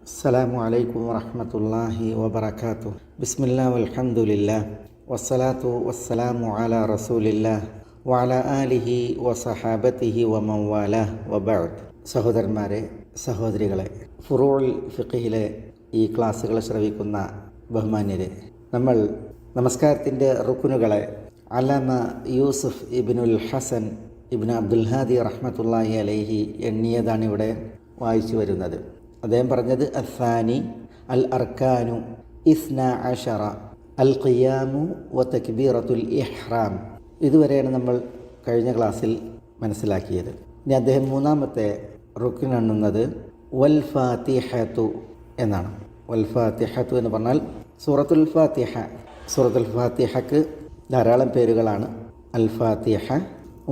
അസ്സലാമു അലൈക്കും വറഹ്മത്തുള്ളാഹി വബറകാതുഹു. ബിസ്മില്ലാഹി വൽഹംദുലില്ലാഹ് വസ്സലാത്തു വസ്സലാമു അലാ റസൂലില്ലാഹ് വഅലാ ആലിഹി വസഹാബത്തിഹി വമൻ വാലാഹ് വബഅദ്. സഹോദരന്മാരെ, സഹോദരികളെ, ഫുറൂഉൽ ഫിഖ്ഹിലെ ഈ ക്ലാസ്സുകൾ ശ്രവിക്കുന്ന ബഹുമാന്യരെ, നമ്മൾ നമസ്കാരത്തിൻ്റെ റുക്നുകളെ അല്ലാമ യൂസുഫ് ഇബ്നുൽ ഹസൻ ഇബ്നു അബ്ദുൽ ഹാദി റഹ്മത്തുള്ളാഹി അലൈഹി എണ്ണിയതാണ് ഇവിടെ വായിച്ചു വരുന്നത്. അദ്ദേഹം പറഞ്ഞത് അസ്സാനി അൽ അർക്കാനു ഇസ്ന അഷറ അൽ ഖിയാമു വ തക്ബീറത്തുൽ ഇഹ്റാം. ഇതുവരെയാണ് നമ്മൾ കഴിഞ്ഞ ക്ലാസ്സിൽ മനസ്സിലാക്കിയത്. ഇനി അദ്ദേഹം മൂന്നാമത്തെ റുക്ൻ എണ്ണുന്നത് വൽ ഫാത്തിഹത്തു എന്നാണ്. വൽ ഫാത്തിഹത്തു എന്ന് പറഞ്ഞാൽ സൂറത്തുൽ ഫാത്തിഹ. സൂറത്തുൽ ഫാത്തിഹക്ക് ധാരാളം പേരുകളാണ്. അൽ ഫാത്തിഹ,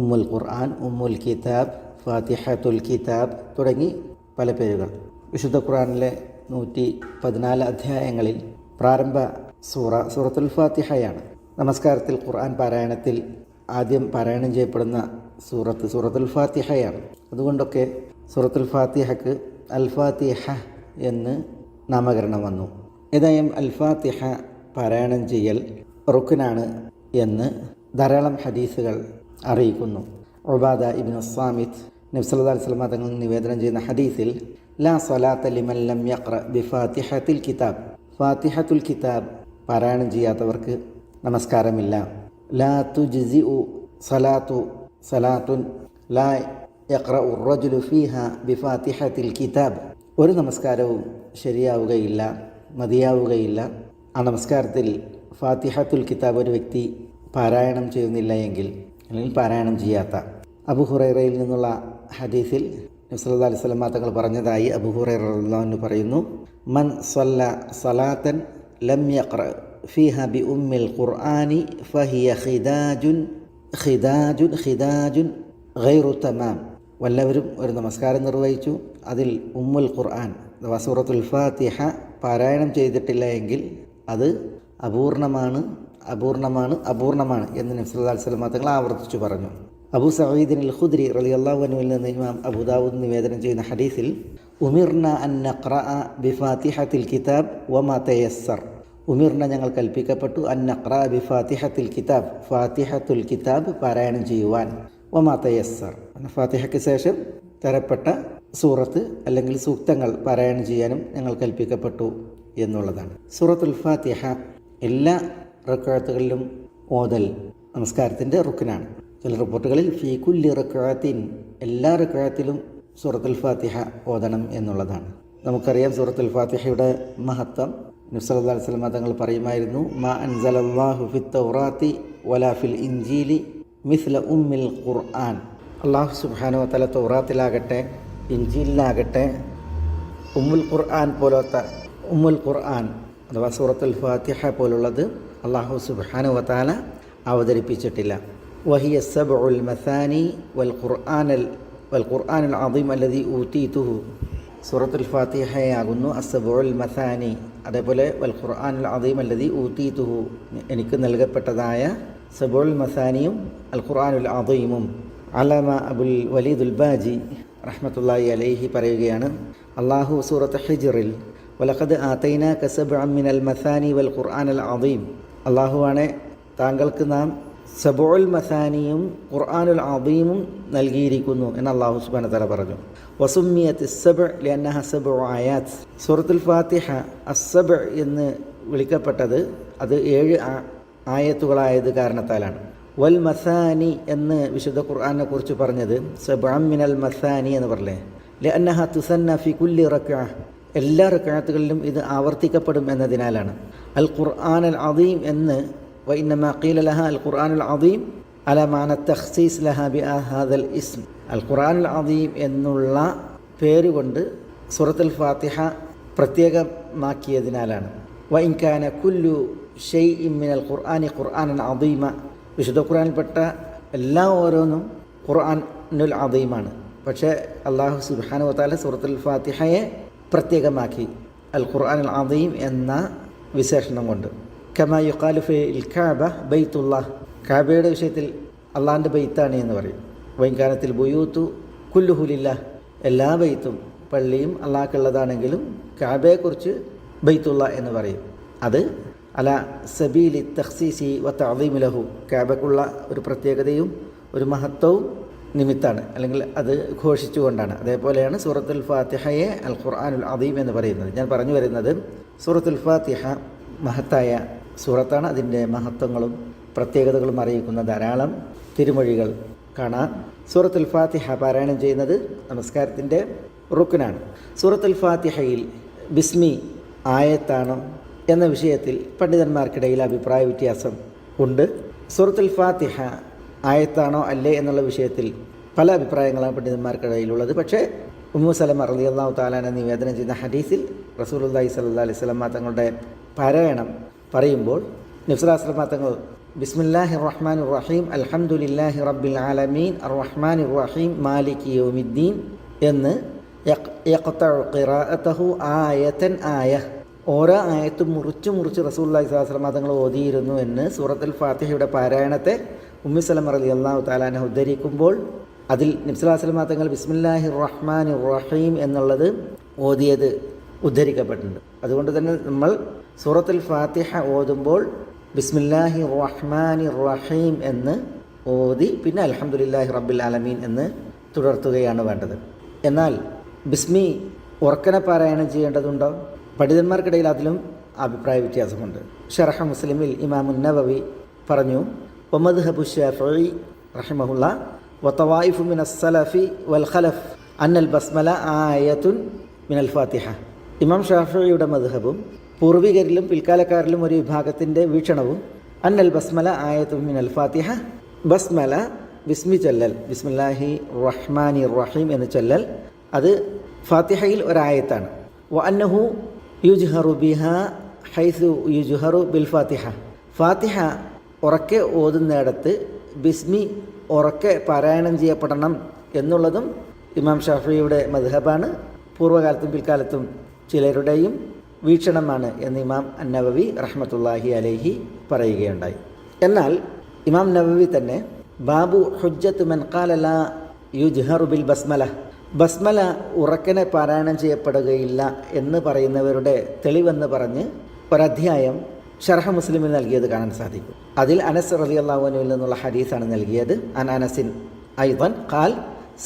ഉമ്മുൽ ഖുർആൻ, ഉമ്മുൽ കിതാബ്, ഫാത്തിഹത്തുൽ കിതാബ് തുടങ്ങി പല പേരുകൾ. വിശുദ്ധ ഖുർആനിലെ 114 അധ്യായങ്ങളിൽ പ്രാരംഭ സൂറത്തുൽ ഫാത്തിഹയാണ്. നമസ്കാരത്തിൽ ഖുർആൻ പാരായണത്തിൽ ആദ്യം പാരായണം ചെയ്യപ്പെടുന്ന സൂറത്തുൽ ഫാത്തിഹയാണ്. അതുകൊണ്ടൊക്കെ സൂറത്തുൽ ഫാത്തിഹക്ക് അൽ ഫാത്തിഹ എന്ന് നാമകരണം വന്നു. ഏതായാലും അൽ ഫാത്തിഹ പാരായണം ചെയ്യൽ റുക്നാണ് എന്ന് ധാരാളം ഹദീസുകൾ അറിയിക്കുന്നു. ഉബാദ ഇബ്നു സാമിത്ത് നബി സല്ലല്ലാഹു അലൈഹി വസല്ലം തങ്ങൾ നിവേദനം ചെയ്യുന്ന ഹദീസിൽ ലാ സ്വലാത്ത ലിമൻ ലം യഖ്റ ബിഫാത്തിഹത്തിൽ കിതാബ്, ഫാത്തിഹത്തുൽ കിതാബ് പാരായണം ചെയ്യാത്തവർക്ക് നമസ്കാരമില്ല. ലാ തുജ്സിഉ സലാത്തുൻ ലാ യഖ്റഉ റജുലു ഫീഹ ബിഫാത്തിഹത്തിൽ കിതാബ്. ഒരു നമസ്കാരവും ശരിയാവുകയില്ല, മതിയാവുകയില്ല. ആ നമസ്കാരത്തിൽ ഫാത്തിഹത്തുൽ കിതാബ് ഒരു വ്യക്തി പാരായണം ചെയ്യുന്നില്ല എങ്കിൽ, അല്ലെങ്കിൽ പാരായണം ചെയ്യാത്ത. അബൂ ഹുറൈറയിൽ നിന്നുള്ള ഹദീസിൽ നബി സല്ലല്ലാഹു അലൈഹി വസല്ലം തങ്ങൾ പറഞ്ഞതായി അബൂ ഹുറൈറ റളിയല്ലാഹു അൻഹു പറയുന്നു, മൻ സ്വല്ല സലാത്തൻ ലം യഖ്റ ഫീഹ ബി ഉമ്മിൽ ഖുർആനി ഫഹിയ ഖിദാജുൻ ഗൈറു തമാം. വല്ലവരും ഒരു നമസ്കാരം നിർവഹിച്ചു, അതിൽ ഉമ്മുൽ ഖുർആൻ അഥവാ സൂറത്തുൽ ഫാത്തിഹ പാരായണം ചെയ്തിട്ടില്ല എങ്കിൽ അത് അപൂർണമാണ് എന്ന് നബി സല്ലല്ലാഹു അലൈഹി വസല്ലം തങ്ങൾ ആവർത്തിച്ചു പറഞ്ഞു. അബൂ സഈദ് അൽ ഖുദ്രി റളിയല്ലാഹു അൻഹുവിൽ നിന്ന് ഇമാം അബൂ ദാവൂദ് നിവേദനം ചെയ്യുന്ന ഹദീസിൽ ഉമിർന അൻ നഖ്റഅ ബിഫാത്തിഹത്തിൽ കിതാബ് വമാ തയസ്സർ. ഉമിർന ഞങ്ങൾ കൽപ്പിക്കപ്പെട്ടു അൻ നഖ്റഅ ബിഫാത്തിഹത്തിൽ കിതാബ്, ഫാത്തിഹത്തുൽ കിതാബ് പാരായണം ചെയ്യുവാൻ, വമാ തയസ്സർ ഫാത്തിഹയ്ക്ക് ശേഷം തരപ്പെട്ട സൂറത്ത് അല്ലെങ്കിൽ സൂക്തങ്ങൾ പാരായണം ചെയ്യാനും ഞങ്ങൾ കൽപ്പിക്കപ്പെട്ടു എന്നുള്ളതാണ്. സൂറത്തുൽ ഫാത്തിഹ എല്ലാ റക്അത്തുകളിലും ഓതൽ നമസ്കാരത്തിൻ്റെ റുക്നാണ്. ചില റിപ്പോർട്ടുകളിൽ ഫീ കുല്ലി റക്അത്തിൻ, എല്ലാ റക്അത്തിലും സൂറത്തുൽ ഫാത്തിഹ ഓതണം എന്നുള്ളതാണ്. നമുക്കറിയാം സൂറത്തുൽ ഫാത്തിഹയുടെ മഹത്വം. നബി സല്ലല്ലാഹു അലൈഹി വസല്ലം തങ്ങൾ പറയുമായിരുന്നു, മാ അൻസലല്ലാഹു ഫിത് തൗറാത്തി വലാ ഫിൽ ഇൻജീലി മിസ്ല ഉമ്മിൽ ഖുർആൻ. അല്ലാഹു സുബ്ഹാനഹു വ തആല തൗറാത്തിലാകട്ടെ ഇൻജീലിലാകട്ടെ ഉമ്മുൽ ഖുർആൻ പോലത്തെ ഉമ്മുൽ ഖുർആൻ അഥവാ സൂറത്തുൽ ഫാത്തിഹ പോലുള്ളത് അല്ലാഹു സുബ്ഹാനഹു വ തആല അവതരിപ്പിച്ചിട്ടില്ല. വഹിയ സബ്ഉൽ മസാനി വൽ ഖുർആനുൽ അദീം അല്ലദീ ഊതീതുഹു. സൂറത്തുൽ ഫാത്തിഹയാകുന്നു അസ്സബ്ഉൽ മസാനി, അതേപോലെ വൽ ഖുർആനുൽ അദീം അല്ലദീ ഊതീതുഹു, എനിക്ക് നൽകപ്പെട്ടതായ സബ്ഉൽ മസാനിയും അൽ ഖുർആനുൽ അദീമും. അല്ലാമ അബുൽ വലീദുൽ ബാജി റഹ്മത്തുള്ളാഹി അലൈഹി പറയുകയാണ്, അല്ലാഹു സൂറത്ത് ഹിജ്റിൽ വലഖദ് ആതൈനാക സബ്അൻ മിനൽ മസാനി വൽ ഖുർആനുൽ അദീം, അല്ലാഹുവാണ് താങ്കൾക്ക് നാം സബ്ഉൽ മസാനിയും ഖുർആനുൽ അദീമും നൽകിയിരിക്കുന്നു എന്ന് അല്ലാഹു സുബ്ഹാനഹു വ തആല പറഞ്ഞു. വസുമ്മിയത്ത് സബ്അ ലിഅന്നഹ സബ്ഉ ആയാത്ത്. സൂറത്തുൽ ഫാത്തിഹ അസ്സബ്അ എന്ന് വിളിക്കപ്പെട്ടത് അത് 7 ആയത്തുകളായത് കാരണത്താലാണ്. വൽ മസാനി എന്ന് വിശുദ്ധ ഖുർആനെ കുറിച്ച് പറഞ്ഞത് സബ്അൻ മിനൽ മസാനി എന്ന് പറഞ്ഞേ, ലിഅന്നഹ തുസന്ന ഫി കുല്ലി റക്അ, എല്ലാ റക്അത്തുകളിലും ഇത് ആവർത്തിക്കപ്പെടും എന്നതിനാലാണ്. അൽ ഖുർആനുൽ അദീം എന്ന് വഇന്നമാ ഖീല ലഹ അൽ ഖുർആനുൽ അദീം അലാ മാന തഖ്സീസ് ലഹ ബിഹാദൽ ഇസ്ം. അൽ ഖുർആനുൽ അദീം എന്നുള്ള പേരുകൊണ്ട് സൂറത്തുൽ ഫാത്തിഹ പ്രത്യേകമാക്കിയതിനാലാണ്. വഇൻ കാന കുല്ലു ഷൈഇൻ മിനൽ ഖുർആനി ഖുർആനൻ അദീമ, വിശുദ്ധ ഖുർആനിൽപ്പെട്ട എല്ലാ ഓരോന്നും ഖുർആനുൽ അദീമാണ്. പക്ഷേ അല്ലാഹു സുബ്ഹാനഹു വ തആല സൂറത്തുൽ ഫാത്തിഹയെ പ്രത്യേകമാക്കി അൽ ഖുർആനുൽ അദീം എന്ന വിശേഷണം കൊണ്ട്. കമാ യുഖാലു ഫിൽ കഅബ ബൈത്തുല്ലാഹ്, കഅബയുടെ വിഷയത്തിൽ അള്ളാഹിൻ്റെ ബൈത്താണ് എന്ന് പറയും. വൈകാനത്തിൽ ബുയൂത്തു കുല്ലുഹു ലില്ലാഹ്, എല്ലാ ബൈത്തും പള്ളിയും അള്ളാഹ്ക്കുള്ളതാണെങ്കിലും കഅബയെക്കുറിച്ച് ബൈത്തുള്ള എന്ന് പറയും. അത് അല സബീലി തഖ്സീസി വ തഅദീമി ലഹു, കഅബക്കുള്ള ഒരു പ്രത്യേകതയും ഒരു മഹത്വവും നിമിത്താണ്, അല്ലെങ്കിൽ അത് ഘോഷിച്ചുകൊണ്ടാണ്. അതേപോലെയാണ് സൂറത്തുൽ ഫാത്തിഹയെ അൽ ഖുർആനുൽ അദീം എന്ന് പറയുന്നത്. ഞാൻ പറഞ്ഞു വരുന്നത് സൂറത്തുൽ ഫാത്തിഹ മഹത്തായ സൂറത്താണ്. അതിൻ്റെ മഹത്വങ്ങളും പ്രത്യേകതകളും അറിയിക്കുന്ന ധാരാളം തിരുമൊഴികൾ കാണാം. സൂറത്തുൽ ഫാത്തിഹ പാരായണം ചെയ്യുന്നത് നമസ്കാരത്തിൻ്റെ റുക്നാണ്. സൂറത്തുൽ ഫാത്തിഹയിൽ ബിസ്മി ആയത്താണോ എന്ന വിഷയത്തിൽ പണ്ഡിതന്മാർക്കിടയിൽ അഭിപ്രായ വ്യത്യാസം ഉണ്ട്. സൂറത്തുൽ ഫാത്തിഹ ആയത്താണോ അല്ലേ എന്നുള്ള വിഷയത്തിൽ പല അഭിപ്രായങ്ങളാണ് പണ്ഡിതന്മാർക്കിടയിലുള്ളത്. പക്ഷേ ഉമ്മു സലമ റളിയല്ലാഹു തആല അൻഹ നിവേദനം ചെയ്യുന്ന ഹദീസിൽ റസൂലുള്ളാഹി സ്വല്ലല്ലാഹു അലൈഹി വസല്ലം തങ്ങളുടെ പാരായണം പറയുമ്പോൾ നബി സ്വല്ലല്ലാഹു അലൈഹി വസല്ലം തങ്ങൾ ബിസ്മില്ലാഹിർ റഹ്മാനിർ റഹീം അൽഹംദുലില്ലാഹി റബ്ബിൽ ആലമീൻ അർറഹ്മാനിർ റഹീം മാലികി യൗമിദ്ദീൻ എന്ന് യഖ്തഉ ഖിറാഅതഹു ആയതൻ ആയ, ഓരോ ആയത്തും മുറിച്ച് റസൂലുള്ളാഹി സ്വല്ലല്ലാഹു അലൈഹി വസല്ലം തങ്ങൾ ഓതിയിരുന്നു എന്ന് സൂറത്തുൽ ഫാത്തിഹയുടെ പാരായണത്തെ ഉമ്മു സലമ റളിയല്ലാഹു തആല അൻഹ ഉദ്ധരിക്കുമ്പോൾ അതിൽ നബി സല്ലല്ലാഹു അലൈഹി വസല്ലം തങ്ങൾ ബിസ്മില്ലാഹിർ റഹ്മാനിർ റഹീം എന്നുള്ളത് ഓതിയത് ഉദ്ധരിക്കപ്പെട്ടിട്ടുണ്ട്. അതുകൊണ്ട് തന്നെ നമ്മൾ സൂറത്തുൽ ഫാത്തിഹ ഓതുമ്പോൾ ബിസ്മില്ലാഹിർ റഹ്മാനിർ റഹീം എന്ന് ഓതി പിന്നെ അൽഹംദുലില്ലാഹി റബ്ബിൽ ആലമീൻ എന്ന് തുടർത്തുകയാണ് വേണ്ടത്. എന്നാൽ ബിസ്മി ഉറക്കനെ പാരായണം ചെയ്യേണ്ടതുണ്ടോ? പണ്ഡിതന്മാർക്കിടയിൽ അതിലും അഭിപ്രായ വ്യത്യാസമുണ്ട്. ഷറഹ മുസ്ലിമിൽ ഇമാമുൻ നവവി പറഞ്ഞു, വമദ്ഹബു ശാഫിഈ റഹിമഹുല്ലാ വതവായിഫു മിനസ് സലഫി വൽ ഖലഫ് അന്നൽ ബസ്മല ആയത്തുൻ മിനൽ ഫാത്തിഹ. ഇമാം ഷാഫിഈയുടെ മദ്ഹബും പൂർവികരിലും പിൽക്കാലക്കാരിലും ഒരു വിഭാഗത്തിൻ്റെ വീക്ഷണവും അന്നൽ ബസ്മല ആയത്തുൻ മിനൽ ഫാത്തിഹ, ബസ്മല ബിസ്മി ചൊല്ലൽ, ബിസ്മില്ലാഹി റഹ്മാനി റഹീം എന്ന് ചൊല്ലൽ അത് ഫാത്തിഹയിൽ ഒരായത്താണ്. വ അന്നഹു യുജ്ഹറു ബിഹാ ഹൈസു യുജ്ഹറു ബിൽ ഫാത്തിഹ, ഫാത്തിഹ ഉറക്കെ ഓതുന്നിടത്ത് ബിസ്മി ഉറക്കെ പാരായണം ചെയ്യപ്പെടണം എന്നുള്ളതും ഇമാം ഷാഫിയുടെ മദ്ഹബാണ്. പൂർവ്വകാലത്തും പിൽക്കാലത്തും ചിലരുടെയും വീക്ഷണമാണ് എന്ന് ഇമാം അന്നവവി റഹ്മത്തുള്ളാഹി അലൈഹി പറയുകയുണ്ടായി. എന്നാൽ ഇമാം നവവി തന്നെ ബാബു ഹുജ്ജത്ത് മൻ ഖാല ലാ യുജ്ഹറു ബിൽ ബസ്മല, ബസ്മല ഉറക്കനെ പാരായണം ചെയ്യപ്പെടുകയില്ല എന്ന് പറയുന്നവരുടെ തെളിവെന്ന് പറഞ്ഞ് ഒരധ്യായം ഷർഹ മുസ്ലിമിൽ നൽകിയത് കാണാൻ സാധിക്കും. അതിൽ അനസ് റളിയല്ലാഹു അൻഹുവിൽ നിന്നുള്ള ഹദീസാണ് നൽകിയത്. അൻ അനസിൻ അയ്ദൻ ഖാൽ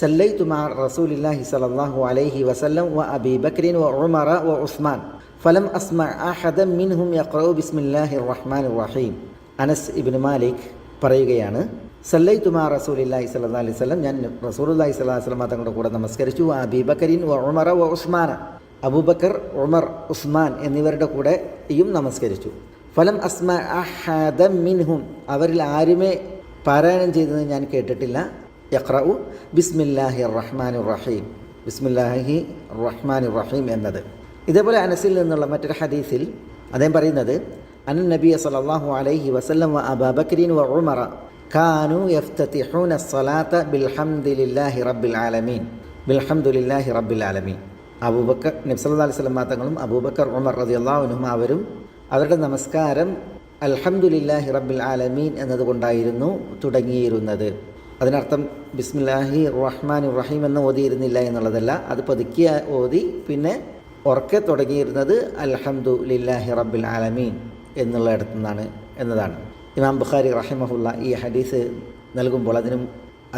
സല്ലൈതു മഅ റസൂലില്ലാഹി സ്വല്ലല്ലാഹു അലൈഹി വസല്ലം വ അബീ ബക്രിൻ വ ഉമറ വ ഉസ്മാൻ ഫലം അസ്മഅ അഹദൻ മിൻഹും യഖറഉ ബിസ്മില്ലാഹിർ റഹ്മാനിർ റഹീം. അനസ് ഇബ്നു മാലിക് പറയുകയാണ്, സല്ലൈതു മഅ റസൂലില്ലാഹി സ്വല്ലല്ലാഹു അലൈഹി വസല്ലം, ഞാൻ റസൂലുള്ളാഹി സ്വല്ലല്ലാഹു അലൈഹി വസല്ലം തങ്ങളുടെ കൂടെ നമസ്കരിച്ചു. വ അബീ ബക്രിൻ വ ഉമറ വ ഉസ്മാൻ, അബൂബക്കർ, ഉമർ, ഉസ്മാൻ എന്നിവരുടെ കൂടെയും നമസ്കരിച്ചു. ഫലം അസ്മഅ അഹദൻ മിൻഹും, അവരിൽ ആരുമേ പാരായണം ചെയ്തത് ഞാൻ കേട്ടിട്ടില്ല. യഖ്റഉ ബിസ്മില്ലാഹിർ റഹ്മാനിർ റഹീം, ബിസ്മില്ലാഹി റഹ്മാനിർ റഹീം എന്നത്. ഇതേപോലെ അനസിൽ നിന്നുള്ള മറ്റൊരു ഹദീസിൽ അദ്ദേഹം പറയുന്നത്, അന്ന നബിയ സല്ലല്ലാഹു അലൈഹി വസല്ലം വ അബൂബക്രിൻ വ ഉമറ കാനു യഫ്തതിഹൂന അസ്സലാത ബിൽഹംദുലില്ലാഹി റബ്ബിൽ ആലമീൻ, ബിൽഹംദുലില്ലാഹി റബ്ബിൽ ആലമീൻ. അബൂബക്കർ, നബി സല്ലല്ലാഹു അലൈഹി വസല്ലം തങ്ങളും അബൂബക്കർ, ഉമർ റളിയല്ലാഹു അൻഹും അവരും അവരുടെ നമസ്കാരം അൽഹംദുലില്ലാഹി റബ്ബിൽ ആലമീൻ എന്നതുകൊണ്ടായിരുന്നു തുടങ്ങിയിരുന്നത്. അതിനർത്ഥം ബിസ്മില്ലാഹി റഹ്മാനിർ റഹീം എന്ന് ഓതിയിരുന്നില്ല എന്നുള്ളതല്ല, അത് പതുക്കിയ ഓതി പിന്നെ ഉറക്കെ തുടങ്ങിയിരുന്നത് അൽഹംദുലില്ലാഹി റബ്ബിൽ ആലമീൻ എന്നുള്ള ഇടത്തു നിന്നാണ് എന്നതാണ്. ഇമാം ബുഖാരി റഹിമഹുല്ല ഈ ഹദീസ് നൽകുമ്പോൾ അതിനും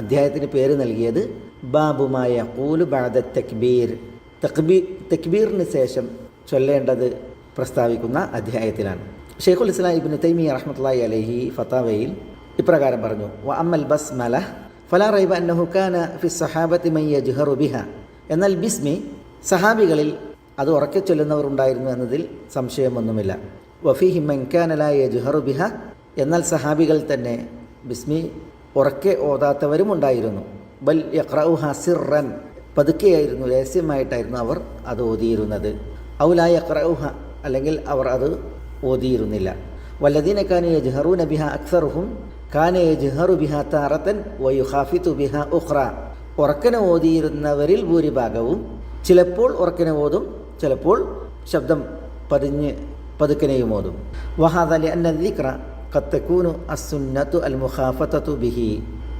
അധ്യായത്തിന് പേര് നൽകിയത് ബാബുമായ ഖൂലു ബഅദ തക്ബീർ, തക്ബീറിന് ശേഷം ചൊല്ലേണ്ടത് പ്രസ്താവിക്കുന്ന അധ്യായത്തിലാണ്. ഷെയ്ഖുൽ ഇസ്ലാം ഇബ്നു തൈമിയ്യ റഹ്മത്തുള്ളാഹി അലൈഹി ഫതാവയിൽ ഇപ്രകാരം പറഞ്ഞു, വ അമ്മൽ ബസ്മല ഫലാ റൈബ അന്നഹു കാന ഫി സ്വഹാബത്തി മൻ യജ്ഹറു ബിഹ, എന്നാൽ ബിസ്മി സഹാബികളിൽ അത് ഉറക്കെ ചൊല്ലുന്നവർ ഉണ്ടായിരുന്നു എന്നതിൽ സംശയമൊന്നുമില്ല. വഫീഹി മൻ കാന ലാ യജ്ഹറു ബിഹ, എന്നാൽ സഹാബികൾ തന്നെ ബിസ്മി ഉറക്കെ ഓതാത്തവരും ഉണ്ടായിരുന്നു. ബൽ യഖ്റഉഹ സിർറൻ, പതുക്കെയായിരുന്നു, രഹസ്യമായിട്ടായിരുന്നു അവർ അത് ഓതിയിരുന്നത്. ഔ ലാ യഖ്റഉഹ, അല്ലെങ്കിൽ അവർ അത് ഓതിയിരുന്നില്ല. വല്ലദീന കാന യജ്ഹറൂന ബിഹ അക്സറുഹും കാന യജ്ഹറു ബിഹ താറത്തൻ വയുഖാഫിതു ബിഹ ഉഖ്റ, ഉറക്കനെ ഓതിയിരുന്നവരിൽ ഭൂരിഭാഗവും ചിലപ്പോൾ ഉറക്കനെ ഓതും, ചിലപ്പോൾ ശബ്ദം പതുക്കനെയും ഓതും. വഹാദ ലിഅന്ന ദിക്റ ഖദ് തകൂനു അസ്സുന്നത്തു അൽ മുഖാഫതതു ബിഹി,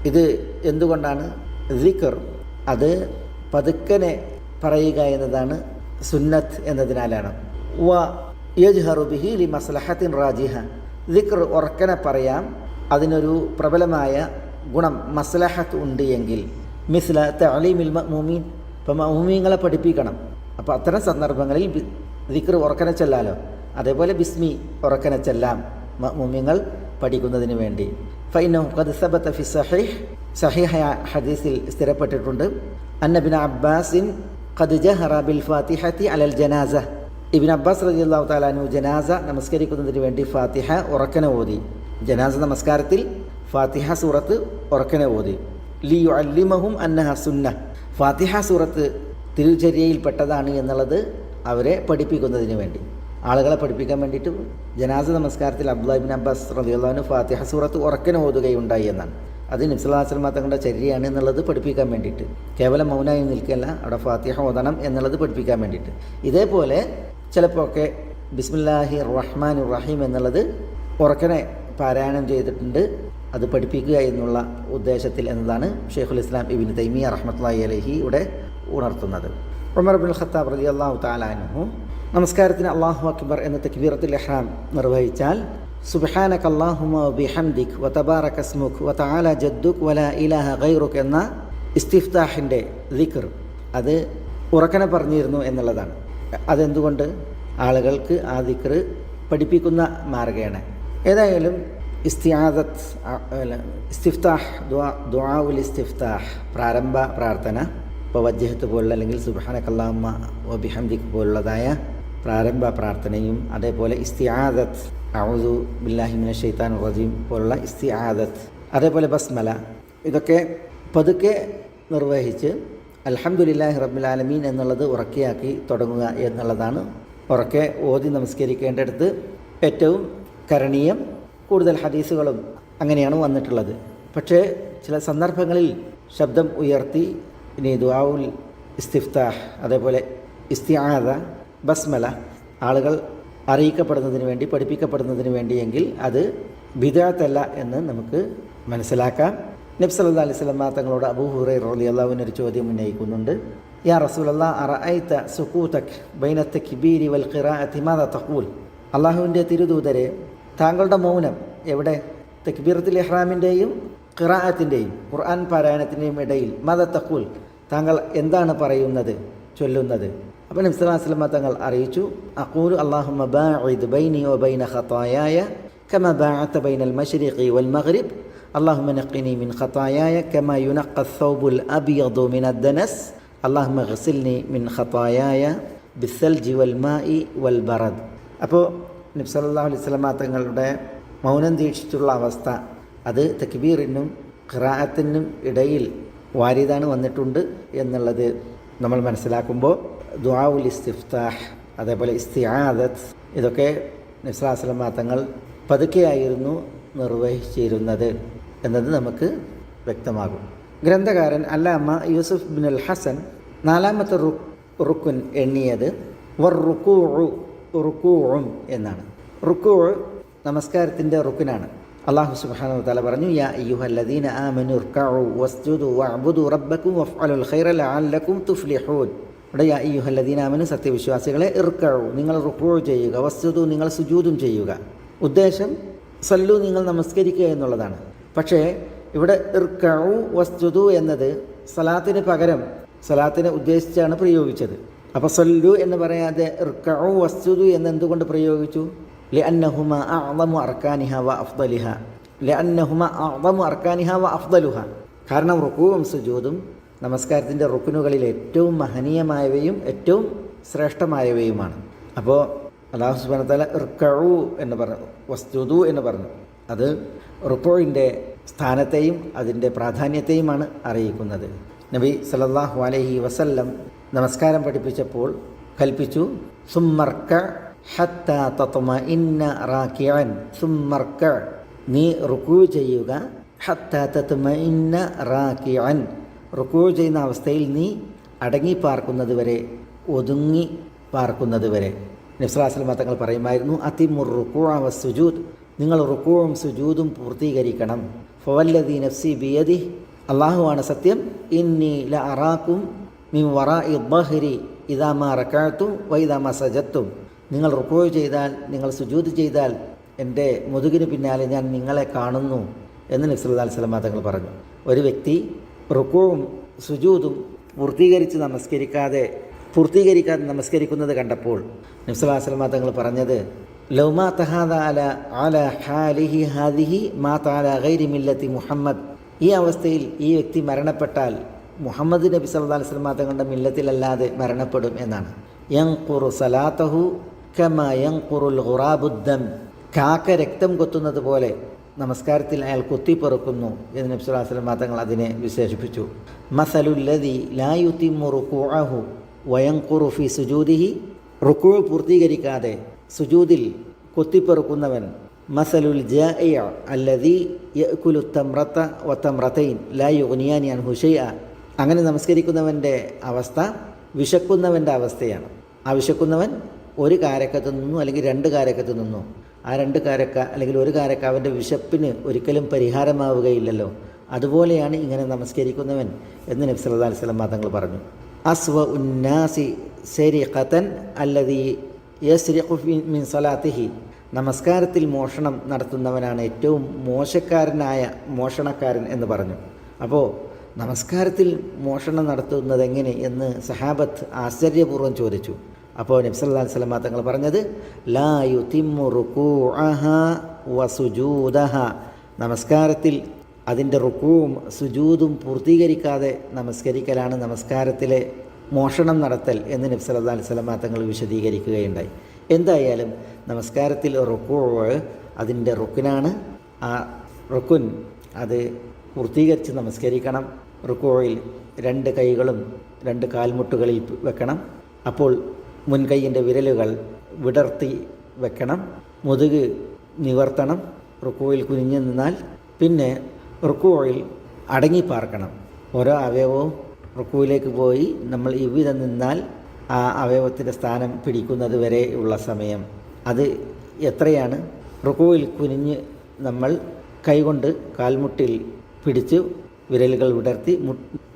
ഇത് എന്തുകൊണ്ടാണ്? ദിക്ർ അത് പതുക്കനെ പറയുക എന്നതാണ് സുന്നത്ത് എന്നതിനാലാണ്. വ യജ്ഹറു ബിഹി ലി മസ്ലഹത്തിൻ റാജിഹ, ദിക്ർ ഉറക്കനെ പറയാം അതിനൊരു പ്രബലമായ ഗുണം മസ്ലഹത്ത് ഉണ്ട് എങ്കിൽ. മിസ്ല തഅലീമിൽ മഅ്മൂമീൻ, ഇപ്പം മഅ്മൂമീങ്ങളെ പഠിപ്പിക്കണം. അപ്പോൾ അത്തരം സന്ദർഭങ്ങളിൽ ദിക്ർ ഉറക്കനെ ചെല്ലാലോ. അതേപോലെ ബിസ്മി ഉറക്കനെ ചെല്ലാം മഅ്മൂമീങ്ങൾ പഠിക്കുന്നതിന് വേണ്ടി. ഫഇന്നഹു ഖദ് സബത ഫി സഹീഹ്, സഹീഹയ ഹദീസിൽ സ്ഥിരപ്പെട്ടിട്ടുണ്ട്, അന്ന ഇബ്നു അബ്ബാസിൻ ഖദ് ജഹറ ബിൽ ഫാത്തിഹത്തി അലൽ ജനാസ, ഇബ്നു അബ്ബാസ് റളിയല്ലാഹു തആല അൻഹു ജനാസ നമസ്കരിക്കുന്നതിന് വേണ്ടി ഫാത്തിഹ ഉറക്കനെ ഓതി. ജനാസ നമസ്കാരത്തിൽ ഫാത്തിഹ സൂറത്ത് ഉറക്കനെ ഓതി. ലിയുഅല്ലിമഹും അന്നഹ സുന്ന, ഫാത്തിഹ സൂറത്ത് തിരുചര്യയിൽപ്പെട്ടതാണ് എന്നുള്ളത് അവരെ പഠിപ്പിക്കുന്നതിന് വേണ്ടി, ആളുകളെ പഠിപ്പിക്കാൻ വേണ്ടിയിട്ട് ജനാസ നമസ്കാരത്തിൽ അബ്ദുല്ലാഹി ഇബ്നു അബ്ബാസ് റളിയല്ലാഹു അൻഹു ഫാത്തിഹ സൂറത്ത് ഉറക്കനെ ഓതുകയുണ്ടായി എന്നാണ്. അത് നബി സല്ലല്ലാഹു അലൈഹി വസല്ലം തങ്ങളുടെ ചര്യയാണ് എന്നുള്ളത് പഠിപ്പിക്കാൻ വേണ്ടിയിട്ട്, കേവലം മൗനായി നിൽക്കല്ല, അവിടെ ഫാത്തിഹ ഓതണം എന്നുള്ളത് പഠിപ്പിക്കാൻ വേണ്ടിയിട്ട്. ഇതേപോലെ ചിലപ്പോൾ ഒക്കെ ബിസ്മില്ലാഹിർ റഹ്മാനിർ റഹീം എന്നുള്ളത് ഉറക്കനെ പാരായണം ചെയ്തിട്ടുണ്ട്, അത് പഠിപ്പിക്കുക എന്നുള്ള ഉദ്ദേശത്തിൽ എന്നതാണ് ഷെയ്ഖുൽ ഇസ്ലാം ഇബ്നു തൈമിയ്യ റഹ്മത്തുള്ളാഹി അലൈഹി ഇവിടെ ഉണർത്തുന്നത്. ഉമർ ഇബ്നുൽ ഖത്താബ് റളിയല്ലാഹു തആല അൻഹു നമസ്കാരത്തിന് അല്ലാഹു അക്ബർ എന്ന തക്ബീറത്തുൽ ഇഹ്റാം നിർവഹിച്ചാൽ സുബ്ഹാനക അല്ലാഹുമ്മ വബിഹംദിക് വതബാറക ഇസ്മുക് വതആല ജദ്ദുക് വലാ ഇലാഹ ഗൈറുക് എന്ന ഇസ്തിഫ്താഹിൻ്റെ ദിക്ർ അത് ഉറക്കനെ പറഞ്ഞിരുന്നു എന്നുള്ളതാണ്. അതെന്തുകൊണ്ട്? ആളുകൾക്ക് ആ ദിക്ർ പഠിപ്പിക്കുന്ന മാർഗ്ഗേണ. ഏതായാലും ഇസ്തിഫ്താഹ് ദുആഉൽ ഇസ്തിഫ്താഹ്, പ്രാരംഭ പ്രാർത്ഥന, ഇപ്പോൾ വജ്ജഹത്ത് പോലുള്ള അല്ലെങ്കിൽ സുബ്ഹാനക അല്ലാഹുമ്മ വബിഹംദിക് പോലുള്ളതായ പ്രാരംഭ പ്രാർത്ഥനയും, അതേപോലെ ഇസ്തിആദത്ത് അഊദു ബില്ലാഹി മിനശ് ശൈത്താനിർ റജീം പോലുള്ള ഇസ്തിആദത്ത്, അതേപോലെ ബസ്മല, ഇതൊക്കെ പതുക്കെ നിർവഹിച്ച് അൽഹംദുലില്ലാഹി റബ്ബിൽ ആലമീൻ എന്നുള്ളത് ഉറക്കെയാക്കി തുടങ്ങുക എന്നുള്ളതാണ് ഉറക്കെ ഓതി നമസ്കരിക്കേണ്ടടുത്ത് ഏറ്റവും കരണീയം. കൂടുതൽ ഹദീസുകളും അങ്ങനെയാണ് വന്നിട്ടുള്ളത്. പക്ഷേ ചില സന്ദർഭങ്ങളിൽ ശബ്ദം ഉയർത്തി ഇനി ദുആഉൽ ഇസ്തിഫ്താഹ്, അതേപോലെ ഇസ്തിആദ, ബസ്മല ആളുകൾ അറിയിക്കപ്പെടുന്നതിന് വേണ്ടി, പഠിപ്പിക്കപ്പെടുന്നതിന് വേണ്ടിയെങ്കിൽ അത് ബിദ്അത്തല്ല എന്ന് നമുക്ക് മനസ്സിലാക്കാം. നബി സല്ലല്ലാഹു അലൈഹി വസല്ലം തങ്ങളോട് അബൂ ഹുറൈറ റളിയല്ലാഹു അൻഹു ഒരു ചോദ്യം ഉന്നയിക്കുന്നുണ്ട്. യാ റസൂലല്ലാഹ് അറഅയ്ത സുകൂതക് ബൈന തക്ബീരി വൽ ഖിറാഅത്തി മാദാ തഖൂൽ, അല്ലാഹുവിൻ്റെ തിരുദൂതരെ താങ്കളുടെ മൗനം എവിടെ? തക്ബീറത്തുൽ ഇഹ്റാമിൻ്റെയും ഖിറാഅത്തിൻ്റെയും ഖുർആൻ പാരായണത്തിൻ്റെയും ഇടയിൽ മാദാ തഖൂൽ, താങ്കൾ എന്താണ് പറയുന്നത്, ചൊല്ലുന്നത്? അപ്പോൾ നബി സല്ലല്ലാഹു അലൈഹി വസല്ലം തങ്ങൾ അറിയിച്ചു, അഖൂലു അല്ലാഹുമ്മ ബാഇദ് ബൈനി വബൈന ഖതായായ കമാ ബാഅത ബൈനൽ മശ്രിഖി വൽ മഗ്രിബ് അല്ലാഹുമ്മ നഖ്നി മിൻ ഖതായായ കമാ യുനഖ്ഖ അസ്സൗബുൽ അബ്യദു മിനദ് ദനസ് അല്ലാഹുമ്മ ഗ്സിൽനി മിൻ ഖതായായ ബിസ്സൽജി വൽ മാഇ വൽ ബറദ്. അപ്പോൾ നബി സല്ലല്ലാഹു അലൈഹി വസല്ലം തങ്ങളുടെ മൗനം ദീക്ഷിച്ചുള്ള അവസ്ഥ അത് തക്ബീറിനും ഖിറാഅത്തിനും ഇടയിൽ വാരിദാണ് വന്നിട്ടുണ്ട് എന്നുള്ളത് നമ്മൾ മനസ്സിലാക്കുമ്പോൾ ദുആഉൽ ഇസ്തിഫ്താഹ്, അതേപോലെ ഇസ്തിആദത്ത്, ഇതൊക്കെ നബി സല്ലല്ലാഹു അലൈഹി വസല്ലം തങ്ങൾ പതുക്കെയായിരുന്നു നിർവഹിച്ചിരുന്നത് എന്നത് നമുക്ക് വ്യക്തമാകും. ഗ്രന്ഥകാരൻ അല്ലാമ യൂസുഫ് ബിനുൽ ഹസൻ നാലാമത്തെ റുക്കുൻ എണ്ണിയത് റുക്കൂഉം എന്നാണ്. റുക്കൂ നമസ്കാരത്തിൻ്റെ റുക്കുനാണ്. അല്ലാഹു സുബ്ഹാനഹു വ തആല പറഞ്ഞു, യാ അയ്യുഹല്ലദീന ആമനു ഇർകഉ വസ്ജുദു വഅബ്ദു റബ്ബക്കും വഫ്അലുൽ ഖൈറ ലഅല്ലക്കും തുഫ്ലിഹൂൻ. ഇവിടെ യാ അയ്യുഹല്ലദീന ആമനു, സത്യവിശ്വാസികളെ, ഇർകഉ നിങ്ങൾ റുക്കൂ ചെയ്യുക, വസ്ജുദു നിങ്ങൾ സുജൂദും ചെയ്യുക. ഉദ്ദേശം സല്ലു നിങ്ങൾ നമസ്കരിക്കുക എന്നുള്ളതാണ്. പക്ഷേ ഇവിടെ ഇർകഉ വസ്ജുദു എന്നത് സലാത്തിന് പകരം സലാത്തിനെ ഉദ്ദേശിച്ചാണ് പ്രയോഗിച്ചത്. അപ്പോൾ സല്ലു എന്ന് പറയാതെ ഇർകഉ വസ്ജുദു എന്ന് എന്തുകൊണ്ട് പ്രയോഗിച്ചു? ലിഅന്നഹുമ അഅ്ളമു അർക്കാനിഹ വ അഫ്ദലിഹ, ലിഅന്നഹുമ അഅ്ളമു അർക്കാനിഹ വ അഫ്ദലുഹ. കാരണം റുകൂഉം സുജൂദും നമസ്കാരത്തിൻ്റെ റുക്കുനുകളിൽ ഏറ്റവും മഹനീയമായവയും ഏറ്റവും ശ്രേഷ്ഠമായവയുമാണ്. അപ്പോൾ അല്ലാഹു സുബ്ഹാനഹു വ തആല ഇർകഉ എന്ന് പറഞ്ഞു, വസ്ജുദു എന്ന് പറഞ്ഞു. അത് റുകൂഇൻ്റെ സ്ഥാനത്തെയും അതിൻ്റെ പ്രാധാന്യത്തെയുമാണ് അറിയിക്കുന്നത്. നബി സല്ലല്ലാഹു അലൈഹി വസല്ലം നമസ്കാരം പഠിപ്പിച്ചപ്പോൾ കൽപ്പിച്ചു, സുമ്മർക ഹത്താ തത്മഇന്ന റാകിഅൻ, സുമ്മർക നീ റുകൂ ചെയ്യുക, ഹത്താ തത്മഇന്ന റാകിഅൻ റുകൂ ചെയ്യുന്ന അവസ്ഥയിൽ നീ അടങ്ങി പാർക്കുന്നത് വരെ, ഒതുങ്ങി പാർക്കുന്നത് വരെ. നബി സല്ലല്ലാഹു അലൈഹി വസല്ലം തങ്ങൾ പറയുമായിരുന്നു, അതിമുർ റുകൂഅ വസ്സുജൂദ്, നിങ്ങൾ റുകൂഉം സുജൂദും പൂർത്തീകരിക്കണം. ഫവല്ലദീ നഫ്സി ബിയദിഹി, അല്ലാഹുവാണ് സത്യം, ഇന്നി ലഅറാക്കും മിൻ വറാഇ ദ്ദഹ്രി ഇദാ മാ റകഅതു വ ഇദാ മാ സജദ്തും. നിങ്ങൾ റുക്കൂ ചെയ്താൽ, നിങ്ങൾ സുജൂദ് ചെയ്താൽ എൻ്റെ മുതുകിന് പിന്നാലെ ഞാൻ നിങ്ങളെ കാണുന്നു എന്ന് നബി സല്ലല്ലാഹു അലൈഹി വസല്ലം തങ്ങൾ പറഞ്ഞു. ഒരു വ്യക്തി റുക്കൂവും സുജൂദും പൂർത്തീകരിക്കാതെ നമസ്കരിക്കുന്നത് കണ്ടപ്പോൾ നബി സല്ലല്ലാഹു അലൈഹി വസല്ലം തങ്ങൾ പറഞ്ഞത്, ലൗ മാ തഹാദ അലാ ഹാലിഹി ഹാദിഹി മാ തഅല ഗൈരി മില്ലത്തി മുഹമ്മദ്. ഈ അവസ്ഥയിൽ ഈ വ്യക്തി മരണപ്പെട്ടാൽ മുഹമ്മദ് നബി സല്ലല്ലാഹു അലൈഹി വസല്ലം തങ്ങളുടെ മില്ലത്തിലല്ലാതെ മരണപ്പെടും എന്നാണ്. യൻഖുറു സലാത്തഹു കമാ യൻഖുറുൽ ഖുറാബുദ്ദം. കാക്ക രക്തം കൊത്തുന്നത് പോലെ നമസ്കാരത്തിൽ അയാൾ കുത്തിപ്പെറുക്കുന്നു എന്ന് നബി സല്ലല്ലാഹു അലൈഹി വസല്ലം തങ്ങൾ അതിനെ വിശേഷിപ്പിച്ചു. മസലുല്ലദി ലാ യുതിമ്മു റുകൂഅഹു വയൻഖുറു ഫി സുജൂദിഹി. റുക്കൂ പൂർത്തീകരിക്കാതെ സുജൂദിൽ കുത്തിപ്പെറുക്കുന്നവൻ മസലുൽ ജാഇഅ അല്ലദി യഅകുലു തംറത വ തംറതൈൻ ലാ യുഗ്നിയാനി അൻഹു ഷൈഅ. അങ്ങനെ നമസ്കരിക്കുന്നവൻ്റെ അവസ്ഥ വിശക്കുന്നവൻ്റെ അവസ്ഥയാണ്. ആ വിശക്കുന്നവൻ ഒരു കാരക്കത്ത് നിന്നു അല്ലെങ്കിൽ രണ്ട് കാരക്കത്ത് നിന്നു. ആ രണ്ട് കാരക്ക അല്ലെങ്കിൽ ഒരു കാരക്ക അവൻ്റെ വിശപ്പിന് ഒരിക്കലും പരിഹാരമാവുകയില്ലല്ലോ. അതുപോലെയാണ് ഇങ്ങനെ നമസ്കരിക്കുന്നവൻ എന്ന് നബി സല്ലല്ലാഹു അലൈഹി വസല്ലം തങ്ങൾ പറഞ്ഞു. അസ്വ ഉന്നാസി സരിഖതൻ അല്ലദി യസ്രിഖു മിൻ സലാത്തിഹി. നമസ്കാരത്തിൽ മോഷണം നടത്തുന്നവനാണ് ഏറ്റവും മോശക്കാരനായ മോഷണക്കാരൻ എന്ന് പറഞ്ഞു. അപ്പോൾ നമസ്കാരത്തിൽ മോഷണം നടത്തുന്നത് എങ്ങനെ എന്ന് സഹാബത്ത് ആശ്ചര്യപൂർവ്വം ചോദിച്ചു. അപ്പോൾ നബി സല്ലല്ലാഹു അലൈഹി വസല്ലം തങ്ങൾ പറഞ്ഞത്, ലാ യുതിമ്മു റുകൂഅഹ വ സുജൂദഹ. നമസ്കാരത്തിൽ അതിൻ്റെ റുക്കൂവും സുജൂദും പൂർത്തീകരിക്കാതെ നമസ്കരിക്കലാണ് നമസ്കാരത്തിലെ മോഷണം നടത്തൽ എന്ന് നബി സല്ലല്ലാഹു അലൈഹി വസല്ലം തങ്ങൾ വിശദീകരിക്കുകയുണ്ടായി. എന്തായാലും നമസ്കാരത്തിൽ റുക്കൂ അതിൻ്റെ റുക്കിനാണ്. ആ റുക്കുൻ അത് പൂർത്തീകരിച്ച് നമസ്കരിക്കണം. റുക്കൂയിൽ രണ്ട് കൈകളും രണ്ട് കാൽമുട്ടുകളിൽ വെക്കണം. അപ്പോൾ മുൻകൈയിൻ്റെ വിരലുകൾ വിടർത്തി വെക്കണം. മുതുക് നിവർത്തണം. റുക്കൂയിൽ കുനിഞ്ഞു നിന്നാൽ പിന്നെ റുക്കൂയിൽ അടങ്ങിപ്പാർക്കണം. ഓരോ അവയവവും റുക്കൂയിലേക്ക് പോയി നമ്മൾ ഇവിധം നിന്നാൽ ആ അവയവത്തിൻ്റെ സ്ഥാനം പിടിക്കുന്നത് വരെ ഉള്ള സമയം അത് എത്രയാണ്? റുക്കൂയിൽ കുനിഞ്ഞ് നമ്മൾ കൈകൊണ്ട് കാൽമുട്ടിൽ പിടിച്ച് വിരലുകൾ വിടർത്തി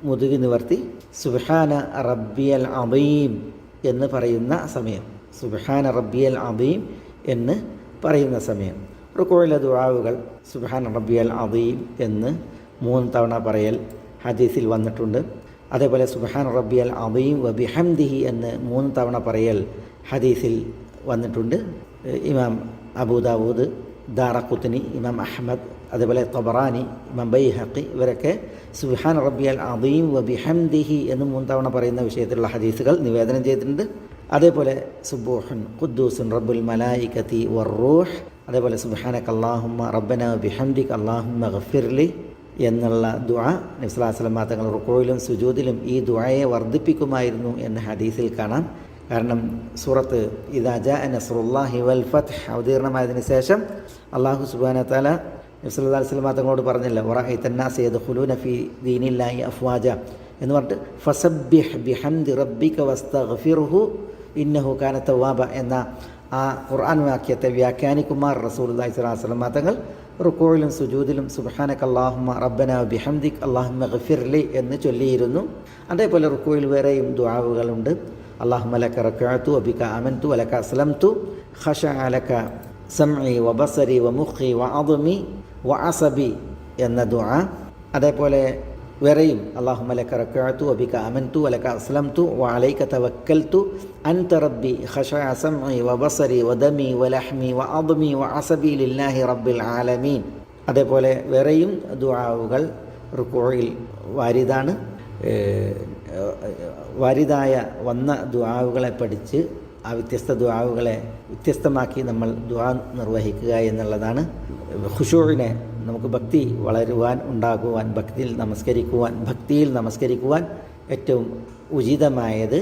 മുതുകി നിവർത്തി സുബ്ഹാന റബ്ബിയൽ അദീം എന്ന് പറയുന്ന സമയം, സുബ്ഹാന റബ്ബിയൽ അദീം എന്ന് പറയുന്ന സമയം. റുക്കൂയിലെ ദുആവുകൾ സുബ്ഹാന റബ്ബിയൽ അദീം എന്ന് 3 തവണ പറയൽ ഹദീസിൽ വന്നിട്ടുണ്ട്. അതേപോലെ സുബ്ഹാന റബ്ബിയൽ അദീം വ ബിഹംദിഹി എന്ന് 3 തവണ പറയൽ ഹദീസിൽ വന്നിട്ടുണ്ട്. ഇമാം അബൂദാവൂദ്, ദാറഖുത്നി, ഇമാം അഹ്മദ്, അതേപോലെ തബറാനി, ഇമാം ബൈഹഖി ഇവരൊക്കെ സുബ്ഹാന റബ്ബിയൽ അദീം വ ബിഹംദിഹി എന്ന് 3 തവണ പറയുന്ന വിഷയത്തിലുള്ള ഹദീസുകൾ നിവേദനം ചെയ്തിട്ടുണ്ട്. അതേപോലെ സുബ്ഹുൻ ഖുദ്ദൂസുൻ റബ്ബുൽ മലായികതി വറൂഹ്, അതേപോലെ സുബ്ഹാനക അല്ലാഹുമ്മ റബ്ബന ബിഹംദിക അല്ലാഹുമ്മ ഗഫിർലി എന്നുള്ള ദുആ നബി സല്ലല്ലാഹു അലൈഹി വസല്ലം തങ്ങൾ റുക്കൂയിലും സുജൂദിലും ഈ ദുആയെ വർദ്ധിപ്പിക്കുമായിരുന്നു എന്ന് ഹദീസിൽ കാണാം. കാരണം സൂറത്ത് ഇദാ ജാഅ നസ്റുല്ലാഹി വൽ ഫത്ഹ് അവതീർണമായതിനു ശേഷം അല്ലാഹു സുബ്ഹാനഹു വ തആല നബി സല്ലല്ലാഹു അലൈഹി വസല്ലം തങ്ങളോട് പറഞ്ഞില്ല, വറഅയ്തന്നാസ യദ്ഖുലൂന ഫീ ദീനില്ലാഹി അഫ്വാജ എന്ന് പറഞ്ഞിട്ട് ഫസബ്ബിഹ് ബിഹംദി റബ്ബിക വസ്തഗ്ഫിർഹു ഇന്നഹു കാന തവ്വാബ എന്ന ആ ഖുർആൻ വാക്യത്തെ വ്യാഖ്യാനിക്കുമാർ റസൂലുള്ളാഹി സ്വല്ലല്ലാഹു അലൈഹി വസല്ലം തങ്ങൾ റുക്കൂയിലും സുജൂദിലും സുബ്ഹാനക അല്ലാഹുമ്മ റബ്ബന ബിഹംദിക അല്ലാഹുമ്മ ഗഫിർലി എന്ന് ചൊല്ലിയിരുന്നു. അതേപോലെ റുക്കൂയിൽ വേറെയും ദുആവുകളുണ്ട്. അല്ലാഹുമ്മ ലക റകഅതു വബിക ആമൻതു വലക അസ്ലംതു ഖശഅ ലക സമഇ വബസരി വമുഖി വഅദ്മി വഅസബി എന്ന ദുആ. അതേപോലെ വേറെയും അല്ലാഹുമ്മ ലക റകഅതു വബിക ആമൻതു വലക അസ്ലംതു വഅലൈക തവക്കൽതു അൻത റബ്ബി ഖശഅ സമഇ വബസരി വദമി വലഹ്മി വഅദ്മി വഅസബി ലില്ലാഹി റബ്ബിൽ ആലമീൻ. അതേപോലെ വേറെയും ദുആവുകൾ റുക്കൂയിൽ വാരിദാണ്. വാരിദായ വന്ന ദുആവുകളെ പഠിച്ച് ആ വ്യത്യസ്ത ദുആവുകളെ വ്യത്യസ്തമാക്കി നമ്മൾ ദുആ നിർവഹിക്കുക എന്നുള്ളതാണ് ഖുശൂഇനെ നമുക്ക് ഭക്തി വളരുവാൻ ഉണ്ടാകുവാൻ, ഭക്തിയിൽ നമസ്കരിക്കുവാൻ ഏറ്റവും ഉചിതമായത്.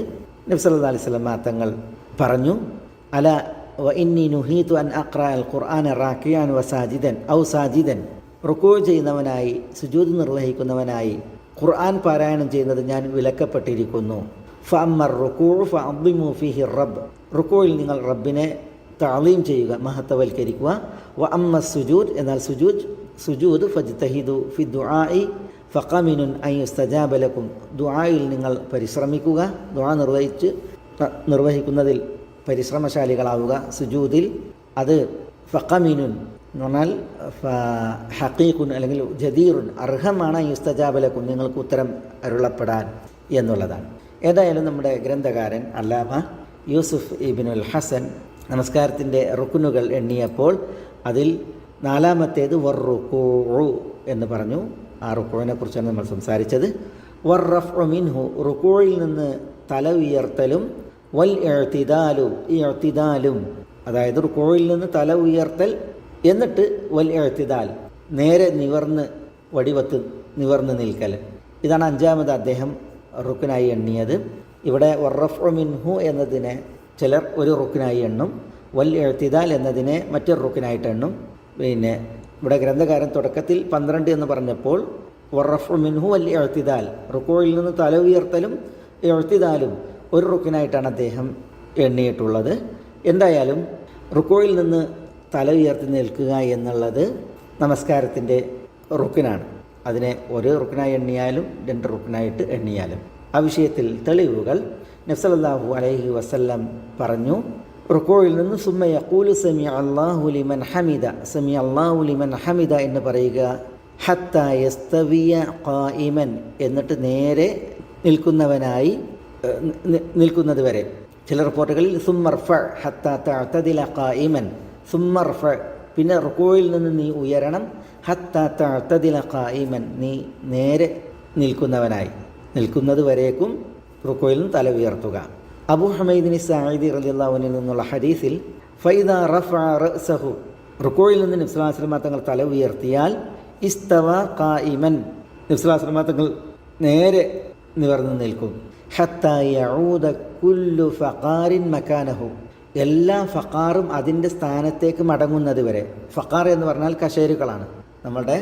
നബി സല്ലല്ലാഹു അലൈഹി വസല്ലം തങ്ങൾ പറഞ്ഞു, അല വ ഇന്നി നുഹീതു അൻ അഖ്റഅ അൽ ഖുർആന റാക്കിയാൻ വ സാജിദൻ ഔ സാജിദൻ. റുക്കൂ ചെയ്യുന്നവനായി സുജൂദ് നിർവഹിക്കുന്നവനായി ഖുർആൻ പാരായണം ചെയ്യുന്നത് ഞാൻ വിലക്കപ്പെട്ടിരിക്കുന്നു. ഫഅമ്മർ റുക്കൂ ഫഅദ്ദിമു ഫീഹി റബ്ബ്. റുക്കൂയിൽ നിങ്ങൾ റബ്ബിനെ തഅലീം ചെയ്യുക, മഹത്വവൽക്കരിക്കുക. വ അമ്മ സുജൂദ് എന്നാൽ സുജൂദ് ഫജ്തഹിദു ഫി ദുആഇ ഫഖമിനുൻ അൻ യുസ്തജാബ ലക്കും, ദുആയിൽ നിങ്ങൾ പരിശ്രമിക്കുക, ദുആ നിർവഹിക്കുന്നതിൽ പരിശ്രമശാലികളാവുക. സുജൂദിൽ അത് ഫഖമിനുൻ എന്ന് പറഞ്ഞാൽ ഹഖീഖുൻ അല്ലെങ്കിൽ ജദീറുൻ, അർഹമാണ് യുസ്തജാബ ലക്കും, നിങ്ങൾക്ക് ഉത്തരം അരുളപ്പെടാൻ എന്നുള്ളതാണ്. ഏതായാലും നമ്മുടെ ഗ്രന്ഥകാരൻ അല്ലാമ യൂസുഫ് ഇബ്നുൽ ഹസൻ നമസ്കാരത്തിൻ്റെ റുക്നുകൾ എണ്ണിയപ്പോൾ അതിൽ 4-ാമത്തേത് വറുകൂഉ എന്ന് പറഞ്ഞു. ആ റുക്കൂഇനെ കുറിച്ചാണ് നമ്മൾ സംസാരിച്ചത്. വറഫ്ഉ മിൻഹു, റുക്കൂഇൽ നിന്ന് തല ഉയർത്തലും, വൽ ഇഅ്തിദാലു, ഇഅ്തിദാലും, അതായത് റുക്കൂഇൽ നിന്ന് തല ഉയർത്തൽ എന്നിട്ട് വൽ ഇഅ്തിദാൽ, നേരെ വടിവത്ത് നിവർന്ന് നിൽക്കൽ. ഇതാണ് 5-ാമത് അദ്ദേഹം റുക്നായി എണ്ണിയത്. ഇവിടെ വറഫ്ഉ മിൻഹു എന്നതിനെ ചിലർ ഒരു റുക്നായി എണ്ണും, വൽ ഇഅ്തിദാൽ എന്നതിനെ മറ്റൊരു റുക്നായിട്ട് എണ്ണും. പിന്നെ ഇവിടെ ഗ്രന്ഥകാരൻ തുടക്കത്തിൽ 12 എന്ന് പറഞ്ഞപ്പോൾ വറഫ്ഉ മിൻഹു വൽ ഇഅ്തിദാൽ, റുക്കൂഇൽ നിന്ന് തല ഉയർത്തലും ഇഅ്തിദാലും ഒരു റുക്നായിട്ടാണ് അദ്ദേഹം എണ്ണിയിട്ടുള്ളത്. എന്തായാലും റുക്കൂഇൽ നിന്ന് തല ഉയർത്തി നിൽക്കുക എന്നുള്ളത് നമസ്കാരത്തിൻ്റെ റുക്നാണ്. അതിനെ ഒരു റുക്നായി എണ്ണിയാലും 2 റുക്നായിട്ട് എണ്ണിയാലും. ആ വിഷയത്തിൽ തെളിവുകൾ നബി സല്ലല്ലാഹു അലൈഹി വസല്ലം പറഞ്ഞു, റുക്കൂഇൽ നിന്ന് സുമ്മ യഖൂലു സമിഅ അല്ലാഹു ലിമൻ ഹമിദ, സമിഅ അല്ലാഹു ലിമൻ ഹമിദ എന്ന് പറയുക, ഹത്താ യസ്തവിയ ഖായിമൻ, എന്നിട്ട് നേരെ നിൽക്കുന്നത് വരെ. ചില റിപ്പോർട്ടുകളിൽ സുമ്മർഫ ഹത്താ തഅ്തദില ഖായിമൻ, സുമ്മർഫ, പിന്നെ റുക്കൂഇൽ നിന്ന് നീ ഉയരണം, ഹത്താ തഅ്തദില ഖായിമൻ, നീ നേരെ നിൽക്കുന്നത് വരേക്കും റുക്കൂഇൽ നിന്ന് തല ഉയർത്തുക. അബൂ ഹമീദിൻ സഈദി റളിയല്ലാഹു അൻഹു നിന്നുള്ള ഹദീസിൽ ഫൈദാ റഫഅ റഅസഹു, റുക്കൂഇൽ നിന്ന് നബി സല്ലല്ലാഹു അലൈഹി വസല്ലം തങ്ങൾ തല ഉയർത്തിയാൽ ഇസ്തവ ഖായിമൻ, നബി സല്ലല്ലാഹു അലൈഹി വസല്ലം തങ്ങൾ നേരെ നിവർന്ന് നിൽക്കും. ഹത്താ യഊദ കുല്ലു ഫഖാരിൻ മകാനഹു, എല്ലാ ഫഖാറും അതിൻ്റെ സ്ഥാനത്തേക്ക് മടങ്ങുന്നത് വരെ. ഫഖാർ എന്ന് പറഞ്ഞാൽ കശേരുക്കളാണ്, നമ്മളുടെ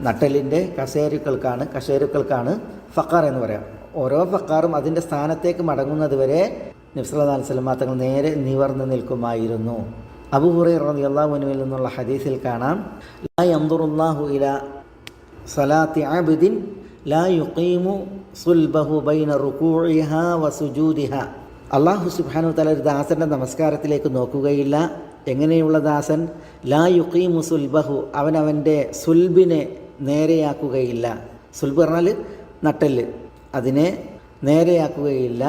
നട്ടലിൻ്റെ കശേരുക്കൾക്കാണ് ഫഖാർ എന്ന് പറയാം. ഓരോ ഫഖാറും അതിൻ്റെ സ്ഥാനത്തേക്ക് മടങ്ങുന്നത് വരെ നബി സല്ലല്ലാഹു അലൈഹി വസല്ലം തങ്ങൾ നേരെ നിവർന്ന് നിൽക്കുമായിരുന്നു. അബൂ ഹുറൈറ റളിയല്ലാഹു അൻഹുവിൽ നിന്നുള്ള ഹദീസിൽ കാണാം, ലാ യൻദുറുല്ലാഹു ഇലാ സലാത്തി അബ്ദിൻ ലാ യുഖീമു സുൽബഹു ബൈന റുകൂഇഹാ വസുജൂദിഹാ, അല്ലാഹു സുബ്ഹാനഹു വ തആല ഒരു ദാസൻ്റെ നമസ്കാരത്തിലേക്ക് നോക്കുകയില്ല. എങ്ങനെയുള്ള ദാസൻ? ലാ യുഖീമു സുൽബഹു, അവൻ്റെ സുൽബിനെ നേരെയാക്കുകയില്ല. സുൽബ് പറഞ്ഞാൽ നട്ടല്, അതിനെ നേരെയാക്കുകയില്ല.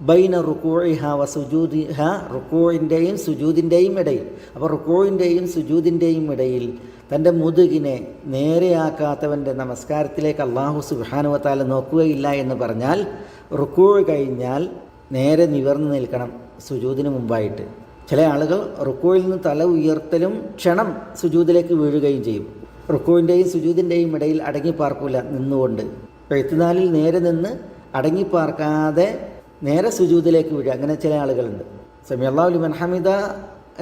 ബൈന റുകൂഇഹാ വസുജൂദിഹാ, റുകൂഇൻ്റെയും സുജൂദിൻ്റെയും ഇടയിൽ. അപ്പോൾ റുകൂഇൻ്റെയും സുജൂദിൻ്റെയും ഇടയിൽ തൻ്റെ മുതുകിനെ നേരെയാക്കാത്തവൻ്റെ നമസ്കാരത്തിലേക്ക് അല്ലാഹു സുബ്ഹാനഹു വ തആല നോക്കുകയില്ല എന്ന് പറഞ്ഞാൽ റുകൂഅ് കഴിഞ്ഞാൽ നേരെ നിവർന്ന് നിൽക്കണം സുജൂദിന് മുമ്പായിട്ട്. ചില ആളുകൾ റുക്കൂഇൽ നിന്ന് തല ഉയർത്തലും ക്ഷണം സുജൂദിലേക്ക് വീഴുകയും ചെയ്യും. റുക്കൂഇൻ്റെയും സുജൂദിൻ്റെയും ഇടയിൽ അടങ്ങിപ്പാർക്കില്ല, നിന്നുകൊണ്ട്. എഴുത്തുനാലിൽ നേരെ നിന്ന് അടങ്ങിപ്പാർക്കാതെ നേരെ സുജൂദിലേക്ക് വീഴുക, അങ്ങനെ ചില ആളുകളുണ്ട്. സമി അല്ലാഹു ലിമൻ ഹമിദ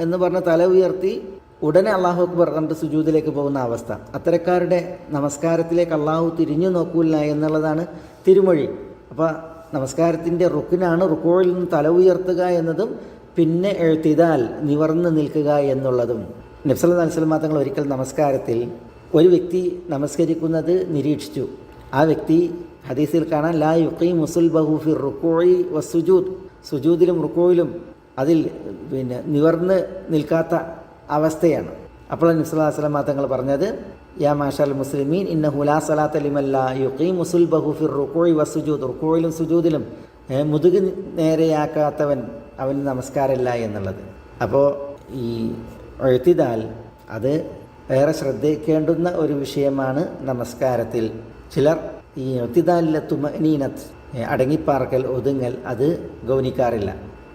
എന്ന് പറഞ്ഞ തല ഉയർത്തി ഉടനെ അല്ലാഹു അക്ബർ പറഞ്ഞിട്ട് സുജൂദിലേക്ക് പോകുന്ന അവസ്ഥ. അത്തരക്കാരുടെ നമസ്കാരത്തിലേക്ക് അല്ലാഹു തിരിഞ്ഞു നോക്കൂല എന്നുള്ളതാണ് തിരുമൊഴി. അപ്പോൾ നമസ്കാരത്തിൻ്റെ റുക്കിനാണ് റുക്കൂഇൽ നിന്ന് തല ഉയർത്തുക എന്നതും പിന്നെ എഴുത്തിദാൽ നിവർന്ന് നിൽക്കുക എന്നുള്ളതും. നബി സല്ലല്ലാഹു അലൈഹി വസല്ലം തങ്ങൾ ഒരിക്കൽ നമസ്കാരത്തിൽ ഒരു വ്യക്തി നമസ്കരിക്കുന്നത് നിരീക്ഷിച്ചു. ആ വ്യക്തി ഹദീസിൽ കാണാൻ ലാ യുഖീമു സുൽബഹു ഫി റുക്കൂഇ വസ്സുജൂദ്, സുജൂദിലും റുക്കൂയിലും അതിൽ നിവർന്ന് നിൽക്കാത്ത അവസ്ഥയാണ്. അപ്പോൾ നബി സല്ലല്ലാഹു അലൈഹി വസല്ലം തങ്ങൾ പറഞ്ഞത്, യാ മാഷൽ മുസ്ലിമീൻ ഇന്നഹു ലാ സലാത്ത ലിമൻ ലാ യുഖീമു സുൽബഹു ഫി റുക്കൂഇ വസ്സുജൂദ്, റുക്കൂയിലും സുജൂദിലും മുതുക് നേരെയാക്കാത്തവൻ അവന് നമസ്കാരമില്ല എന്നുള്ളത്. അപ്പോൾ ഈ എഴുത്തിദാൽ അത് ഏറെ ശ്രദ്ധിക്കേണ്ടുന്ന ഒരു വിഷയമാണ് നമസ്കാരത്തിൽ. ചിലർ ഈ എഴുത്തിദാലിലെ തുമനീനത്ത്, അടങ്ങിപ്പാർക്കൽ, ഒതുങ്ങൽ, അത് ഗൗനിക്കാറില്ല.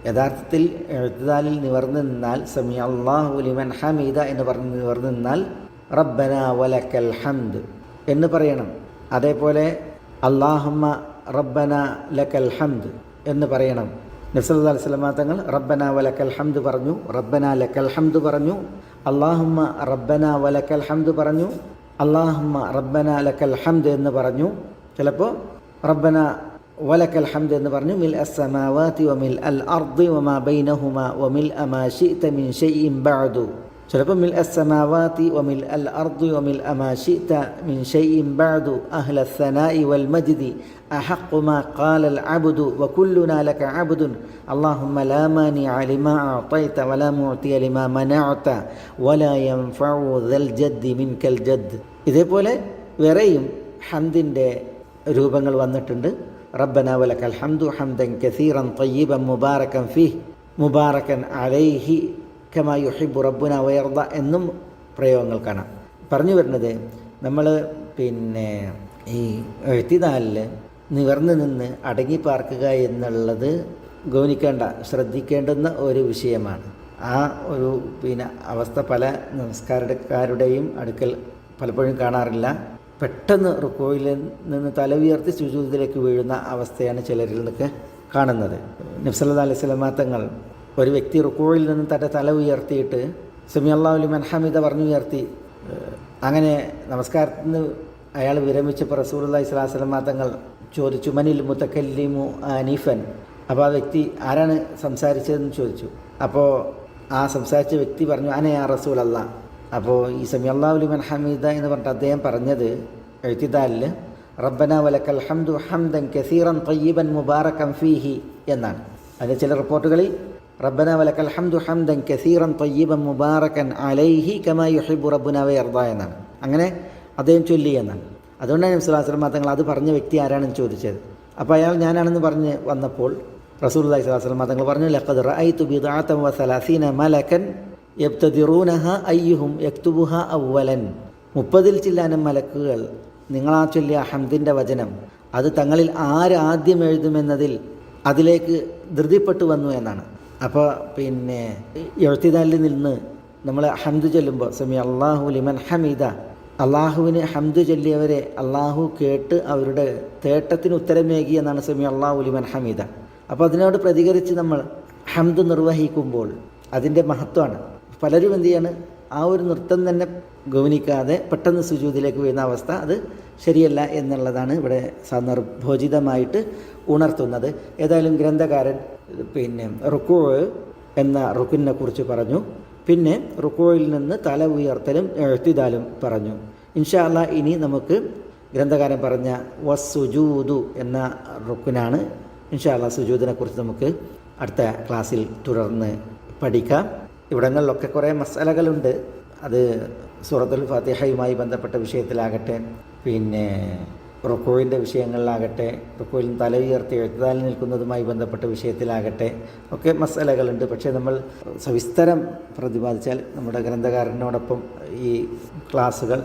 യഥാർത്ഥത്തിൽ എഴുത്തിദാലിൽ നിവർന്നു നിന്നാൽ സമി അല്ലാഹു ലിമൻ ഹമീദ എന്ന് പറഞ്ഞ് നിവർന്നു നിന്നാൽ റബ്ബന വലക്കൽ ഹംദ് എന്ന് പറയണം. അതേപോലെ അല്ലാഹുമ്മ റബ്ബന ലക്കൽ ഹംദ് എന്ന് പറയണം. നബി സല്ലല്ലാഹു അലൈഹി വസല്ലം തങ്ങൾ റബ്ബന വലക്കൽ ഹംദ് പറഞ്ഞു, റബ്ബന ലക്കൽ ഹംദ് പറഞ്ഞു, അല്ലാഹുമ്മ റബ്ബന വലക്കൽ ഹംദ് പറഞ്ഞു, അല്ലാഹുമ്മ റബ്ബന ലക്കൽ ഹംദ് എന്ന് പറഞ്ഞു. ചിലപ്പോൾ റബ്ബന വലക്കൽ ഹംദ് എന്ന് പറഞ്ഞു, മിൽ അസ്സമാവാതി വമിൽ അൽ അർദി വമാ ബൈനഹുമാ വമിൽ അമാ ശിഅത മിൻ ഷൈഇൻ ബഅദു ചിലപ്പോൾ മിൽ അസ്സമാവാതി വമിൽ അൽ അർദി വമിൽ അമാ ശിഅത മിൻ ഷൈഇൻ ബഅദു അഹ്ല അസ്സനാഇ വൽ മജ്ദി അഹഖു മാ ഖാലൽ അബ്ദു വകുല്ലുനാ ലക അബ്ദുൻ അല്ലാഹുമ്മ ലാ മാനിഅ ലിമാ അഅതൈത വലാ മുഅതിയ ലിമാ മനഅത വലാ യൻഫഉ ദൽ ജദ്ദി മിൻകൽ ജദ്ദ്. ഇതേപോലെ വേറെയും ഹംദിൻ്റെ രൂപങ്ങൾ വന്നിട്ടുണ്ട്. റബ്ബനാ വലക്കൽ ഹംദു ഹംദൻ കസീറൻ തയ്യിബൻ മുബാറകൻ ഫീഹ് മുബാറകൻ അലൈഹി കമാ യുഹിബ്ബു റബ്ബുന വയർദ എന്നും പ്രയോഗങ്ങൾ കാണാം. പറഞ്ഞു വരുന്നത് നമ്മൾ ഈ എഴുത്തിദാലിൽ നിവർന്നു നിന്ന് അടങ്ങി പാർക്കുക എന്നുള്ളത് ഗൗനിക്കേണ്ട ശ്രദ്ധിക്കേണ്ടുന്ന ഒരു വിഷയമാണ്. ആ ഒരു അവസ്ഥ പല നമസ്കാരക്കാരുടെയും അടുക്കൽ പലപ്പോഴും കാണാറില്ല. പെട്ടെന്ന് റുക്കോയിൽ നിന്ന് തല ഉയർത്തി സുജൂദിലേക്ക് വീഴുന്ന അവസ്ഥയാണ് ചിലരിൽ നിന്നൊക്കെ കാണുന്നത്. നബി സല്ലല്ലാഹു അലൈഹി വസല്ലം തങ്ങൾ ഒരു വ്യക്തി റുക്കോയിൽ നിന്ന് തൻ്റെ തല ഉയർത്തിയിട്ട് സമി അല്ലാഹു ലിമൻ ഹമിദ പറഞ്ഞു ഉയർത്തി. അങ്ങനെ നമസ്കാരത്തിൽ നിന്ന് അയാൾ വിരമിച്ചപ്പോൾ റസൂലുള്ളാഹി സ്വല്ലല്ലാഹു അലൈഹി വസല്ലം തങ്ങൾ ചോദിച്ചു, മനിൽ മുതക്കല്ലിമു ആനിഫൻ. അപ്പോൾ ആ വ്യക്തി ആരാണ് സംസാരിച്ചതെന്ന് ചോദിച്ചു. അപ്പോൾ ആ സംസാരിച്ച വ്യക്തി പറഞ്ഞു, അന യാ റസൂലല്ലാഹ്. അപ്പോൾ ഈ സമി അല്ലാഹു ലിമൻ ഹമീദ എന്ന് പറഞ്ഞിട്ട് അദ്ദേഹം പറഞ്ഞത് എഴുത്തിദാലിൽ റബ്ബന വലക്കൽ ഹംദു ഹംദൻ കസീറൻ തയ്യിബൻ മുബാറകൻ ഫീഹി എന്നാണ്. അതിന് ചില റിപ്പോർട്ടുകളിൽ റബ്ബന വലക്കൽ ഹംദു ഹംദൻ കസീറൻ തയ്യിബൻ മുബാറകൻ അലൈഹി കമാ യുഹിബ്ബു റബ്ബുന വയർദ എന്നാണ്. അങ്ങനെ അദ്ദേഹം ചൊല്ലി എന്നാണ്. അതുകൊണ്ടാണ് നബി സല്ലല്ലാഹു അലൈഹി വസല്ലം തങ്ങൾ അത് പറഞ്ഞ വ്യക്തി ആരാണെന്ന് ചോദിച്ചത്. അപ്പോൾ അയാൾ ഞാനാണെന്ന് പറഞ്ഞ് വന്നപ്പോൾ റസൂലുള്ളാഹി സ്വല്ലല്ലാഹു അലൈഹി വസല്ലം തങ്ങൾ പറഞ്ഞു, ലഖദ് റഅയ്തു ബിദ്അതൻ വസലാസീന മലക്കൻ യബ്തദിറൂനഹ അയ്യുഹും യക്തുബുഹ അവ്വലൻ. 30 ചില്ലാനം മലക്കുകൾ നിങ്ങളാ ചൊല്ലിയ ഹംദിൻ്റെ വചനം അത് തങ്ങളിൽ ആദ്യം എഴുതുമെന്നതിൽ അതിലേക്ക് ധൃതിപ്പെട്ടു വന്നു എന്നാണ്. അപ്പോൾ എഴുത്തിദാലിൽ നിന്ന് നമ്മൾ ഹംദ് ചൊല്ലുമ്പോൾ സമി അല്ലാഹു ലിമൻ ഹമീദ, അള്ളാഹുവിന് ഹംദ് ചൊല്ലിയവരെ അള്ളാഹു കേട്ട് അവരുടെ തേട്ടത്തിന് ഉത്തരമേകി എന്നാണ് സമി അല്ലാഹു ലിമൻ ഹമീദ. അപ്പോൾ അതിനോട് പ്രതികരിച്ച് നമ്മൾ ഹംദ് നിർവഹിക്കുമ്പോൾ അതിൻ്റെ മഹത്വമാണ്. പലരും എന്ത് ചെയ്യാണ്, ആ ഒരു നൃത്തം തന്നെ ഗൗനിക്കാതെ പെട്ടെന്ന് സുജൂദിലേക്ക് വീഴുന്ന അവസ്ഥ അത് ശരിയല്ല എന്നുള്ളതാണ് ഇവിടെ സന്ദർഭോചിതമായിട്ട് ഉണർത്തുന്നത്. ഏതായാലും ഗ്രന്ഥകാരൻ റുക്കൂ എന്ന റുക്കിനെ കുറിച്ച് പറഞ്ഞു. പിന്നെ റുക്കൂയിൽ നിന്ന് തല ഉയർത്തലും എഴുത്തിദാലും പറഞ്ഞു. ഇൻഷാ അല്ലാഹ് ഇനി നമുക്ക് ഗ്രന്ഥകാരൻ പറഞ്ഞ വസ്സുജൂദു എന്ന റുക്കിനാണ്. ഇൻഷാ അല്ലാഹ് സുജൂദിനെ കുറിച്ച് നമുക്ക് അടുത്ത ക്ലാസ്സിൽ തുടർന്ന് പഠിക്കാം. ഇവിടങ്ങളിലൊക്കെ കുറേ മസലകളുണ്ട്. അത് സൂറത്തുൽ ഫാത്തിഹയുമായി ബന്ധപ്പെട്ട വിഷയത്തിലാകട്ടെ, റുക്കൂവിൻ്റെ വിഷയങ്ങളിലാകട്ടെ, റുക്കൂവിൽ തല ഉയർത്തി എഴുത്തിദാലിൽ നിൽക്കുന്നതുമായി ബന്ധപ്പെട്ട വിഷയത്തിലാകട്ടെ ഒക്കെ മസലകളുണ്ട്. പക്ഷേ നമ്മൾ സവിസ്തരം പ്രതിപാദിച്ചാൽ നമ്മുടെ ഗ്രന്ഥകാരനോടൊപ്പം ഈ ക്ലാസ്സുകൾ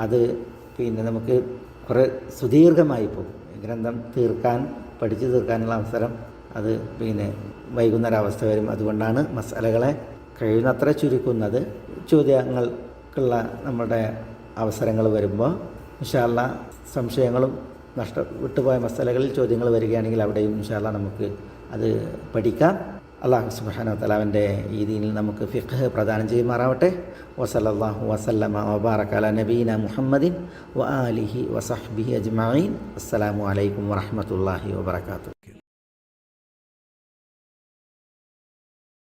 അത് നമുക്ക് കുറേ സുദീർഘമായി പോകും. ഗ്രന്ഥം പഠിച്ചു തീർക്കാനുള്ള അവസരം അത് വൈകുന്നൊരവസ്ഥ വരും. അതുകൊണ്ടാണ് മസലകളെ കഴിയുന്നത്ര ചുരുക്കുന്നത്. ചോദ്യങ്ങൾക്കുള്ള നമ്മുടെ അവസരങ്ങൾ വരുമ്പോൾ ഇൻഷാ അല്ലാഹ് സംശയങ്ങളും വിട്ടുപോയ മസലകളിൽ ചോദ്യങ്ങൾ വരികയാണെങ്കിൽ അവിടെയും ഇൻഷാ അല്ലാഹ് നമുക്ക് അത് പഠിക്കാം. അല്ലാഹു സുബ്ഹാനഹു വ തആല അവൻ്റെ ഈ ദീനിൽ നമുക്ക് ഫിഖ്ഹ് പ്രദാനം ചെയ്യുമാറാവട്ടെ. വസല്ലല്ലാഹു വസല്ലമ വബാറക അലാ നബീന മുഹമ്മദിൻ വ ആലിഹി വസഹ്ബിഹി അജ്മഈൻ. അസ്സലാമു അലൈക്കും വറഹ്മത്തുള്ളാഹി വബറകാതുഹു.